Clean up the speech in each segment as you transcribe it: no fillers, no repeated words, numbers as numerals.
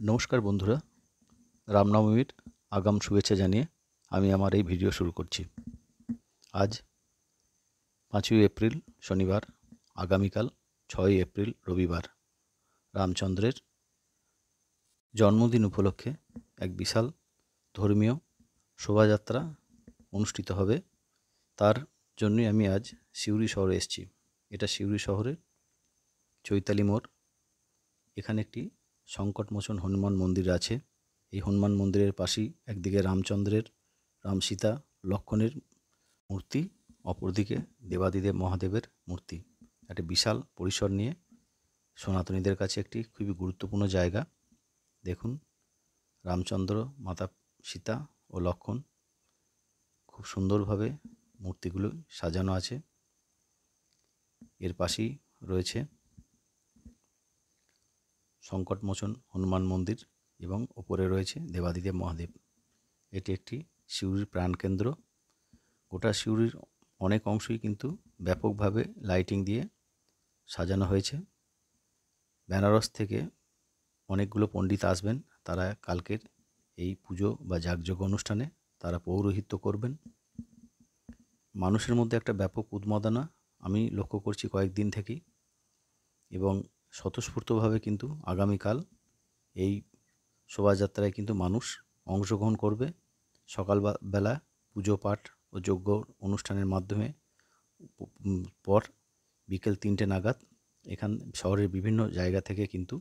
নমস্কার বন্ধুরা, রামনবমীর আগাম শুভেচ্ছা জানিয়ে আমি আমার এই ভিডিও শুরু করছি। আজ 5ই এপ্রিল শনিবার, আগামীকাল 6ই এপ্রিল রবিবার রামচন্দ্রের জন্মদিন উপলক্ষে এক বিশাল ধর্মীয় শোভাযাত্রা অনুষ্ঠিত হবে। তার জন্যই আমি আজ সিউড়ি শহরে এসেছি। এটা সিউড়ি শহরের চৈতালি মোড়। এখানে একটি সংকটমোচন হনুমান মন্দির আছে। এই হনুমান মন্দিরের পাশেই একদিকে রামচন্দ্রের, রাম সীতা লক্ষ্মণের মূর্তি, অপরদিকে দেবাদিদেব মহাদেবের মূর্তি। একটা বিশাল পরিসর নিয়ে সনাতনীদের কাছে একটি খুবই গুরুত্বপূর্ণ জায়গা। দেখুন, রামচন্দ্র, মাতা সীতা ও লক্ষ্মণ খুব সুন্দরভাবে মূর্তিগুলো সাজানো আছে। এর পাশেই রয়েছে সংকটমোচন হনুমান মন্দির এবং ওপরে রয়েছে দেবাদিদেব মহাদেব। এটি একটি সিউড়ির প্রাণকেন্দ্র। গোটা সিউড়ির অনেক অংশই কিন্তু ব্যাপকভাবে লাইটিং দিয়ে সাজানো হয়েছে। বেনারস থেকে অনেকগুলো পণ্ডিত আসবেন। তারা কালকের এই পুজো বা যাগযজ্ঞ অনুষ্ঠানে তারা পৌরোহিত্য করবেন। মানুষের মধ্যে একটা ব্যাপক উন্মাদনা আমি লক্ষ্য করছি কয়েকদিন থেকেই, এবং স্বতঃস্ফূর্তভাবে কিন্তু আগামীকাল এই শোভাযাত্রায় কিন্তু মানুষ অংশগ্রহণ করবে। সকালবেলা পুজো পাঠ ও যজ্ঞ অনুষ্ঠানের মাধ্যমে পর বিকেল 3টে নাগাদ এখান শহরের বিভিন্ন জায়গা থেকে কিন্তু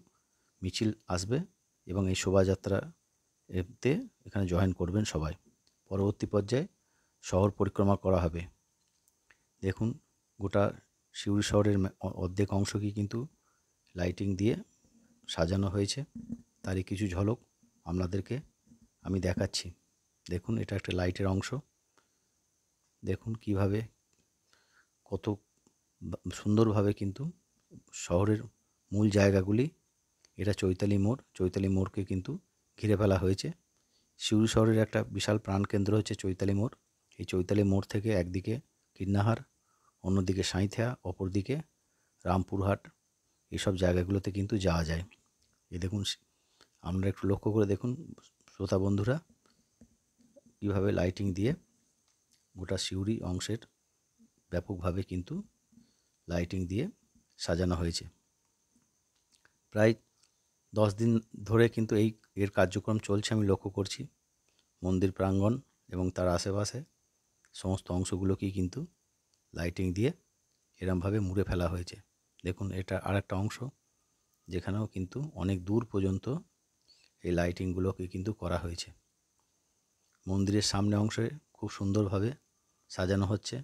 মিছিল আসবে এবং এই শোভাযাত্রাতে এখানে জয়েন করবেন সবাই। পরবর্তী পর্যায়ে শহর পরিক্রমা করা হবে। দেখুন, গোটা সিউড়ি শহরের অর্ধেক অংশকে কিন্তু লাইটিং দিয়ে সাজানো হয়েছে। তারই কিছু ঝলক আপনাদেরকে আমি দেখাচ্ছি। দেখুন, এটা একটা লাইটের অংশ। দেখুন কিভাবে কত সুন্দরভাবে কিন্তু শহরের মূল জায়গাগুলি, এটা চৈতালি মোড়, চৈতালি মোড়কে কিন্তু ঘিরে ফেলা হয়েছে। সিউড়ি শহরের একটা বিশাল প্রাণকেন্দ্র হচ্ছে চৈতালি মোড়। এই চৈতালি মোড় থেকে একদিকে কীর্ণাহার, অন্যদিকে সাঁইথিয়া, অপরদিকে রামপুরহাট, এইসব জায়গাগুলোতে কিন্তু যাওয়া যায়। এই দেখুন, আপনারা একটু লক্ষ্য করে দেখুন শ্রোতা বন্ধুরা, কীভাবে লাইটিং দিয়ে গোটা সিউড়ি অংশের ব্যাপকভাবে কিন্তু লাইটিং দিয়ে সাজানো হয়েছে। প্রায় 10 দিন ধরে কিন্তু এর কার্যক্রম চলছে, আমি লক্ষ্য করছি। মন্দির প্রাঙ্গণ এবং তার আশেপাশে সমস্ত অংশগুলোকেই কিন্তু লাইটিং দিয়ে এরমভাবে মুড়ে ফেলা হয়েছে। দেখুন, এটা আরেকটা অংশ যেখানেও কিন্তু অনেক দূর পর্যন্ত এই লাইটিংগুলোকে কিন্তু করা হয়েছে। মন্দিরের সামনে অংশে খুব সুন্দরভাবে সাজানো হচ্ছে।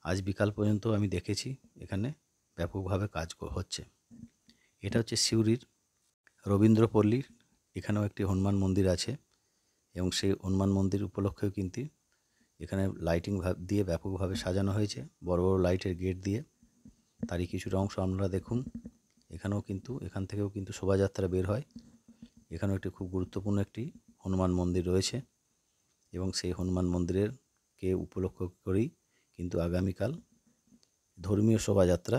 আজ বিকাল পর্যন্ত আমি দেখেছি এখানে ব্যাপকভাবে কাজ হচ্ছে। এটা হচ্ছে সিউড়ির রবীন্দ্রপল্লীর, এখানেও একটি হনুমান মন্দির আছে এবং সেই হনুমান মন্দির উপলক্ষেও কিন্তু এখানে লাইটিং দিয়ে ব্যাপকভাবে সাজানো হয়েছে, বড় বড় লাইটের গেট দিয়ে। তারই কিছুটা অংশ আপনারা দেখুন। এখান থেকেও কিন্তু শোভাযাত্রা বের হয়। এখানেও একটি খুব গুরুত্বপূর্ণ একটি হনুমান মন্দির রয়েছে এবং সেই হনুমান মন্দিরেরকে উপলক্ষ করেই কিন্তু আগামীকাল ধর্মীয় শোভাযাত্রা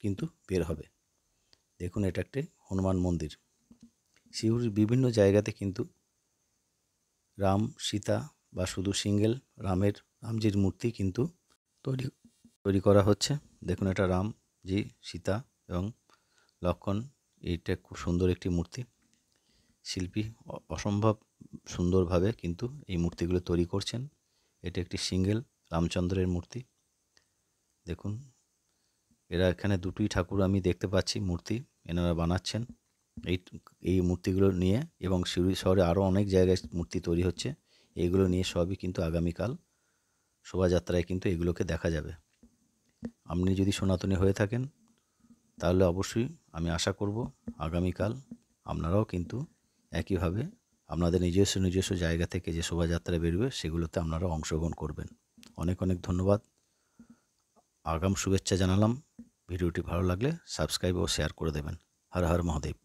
কিন্তু বের হবে। দেখুন, এটা একটি হনুমান মন্দির। সিউড়ির বিভিন্ন জায়গাতে কিন্তু রাম সীতা বা শুধু সিঙ্গেল রামজির মূর্তি কিন্তু তৈরি করা হচ্ছে। দেখুন, এটা রামজি, সীতা এবং লক্ষ্মণ, এইটা খুব সুন্দর একটি মূর্তি। শিল্পী অসম্ভব সুন্দরভাবে কিন্তু এই মূর্তিগুলো তৈরি করছেন। এটা একটি সিঙ্গেল রামচন্দ্রের মূর্তি। দেখুন, এখানে দুটোই ঠাকুর আমি দেখতে পাচ্ছি মূর্তি এনারা বানাচ্ছেন এই মূর্তিগুলো নিয়ে, এবং সিউড়ি শহরে আরও অনেক জায়গায় মূর্তি তৈরি হচ্ছে। এইগুলো নিয়ে সবই কিন্তু আগামীকাল শোভাযাত্রায় কিন্তু এগুলোকে দেখা যাবে। আপনি যদি সনাতনী হয়ে থাকেন তাহলে অবশ্যই আমি আশা করব আগামীকাল আপনারাও কিন্তু একইভাবে আপনাদের নিজস্ব জায়গা থেকে যে শোভাযাত্রা বেরোবে সেগুলোতে আপনারা অংশগ্রহণ করবেন। অনেক অনেক ধন্যবাদ। আগাম শুভেচ্ছা জানালাম। ভিডিওটি ভালো লাগলে সাবস্ক্রাইব ও শেয়ার করে দেবেন। হর হর মহাদেব।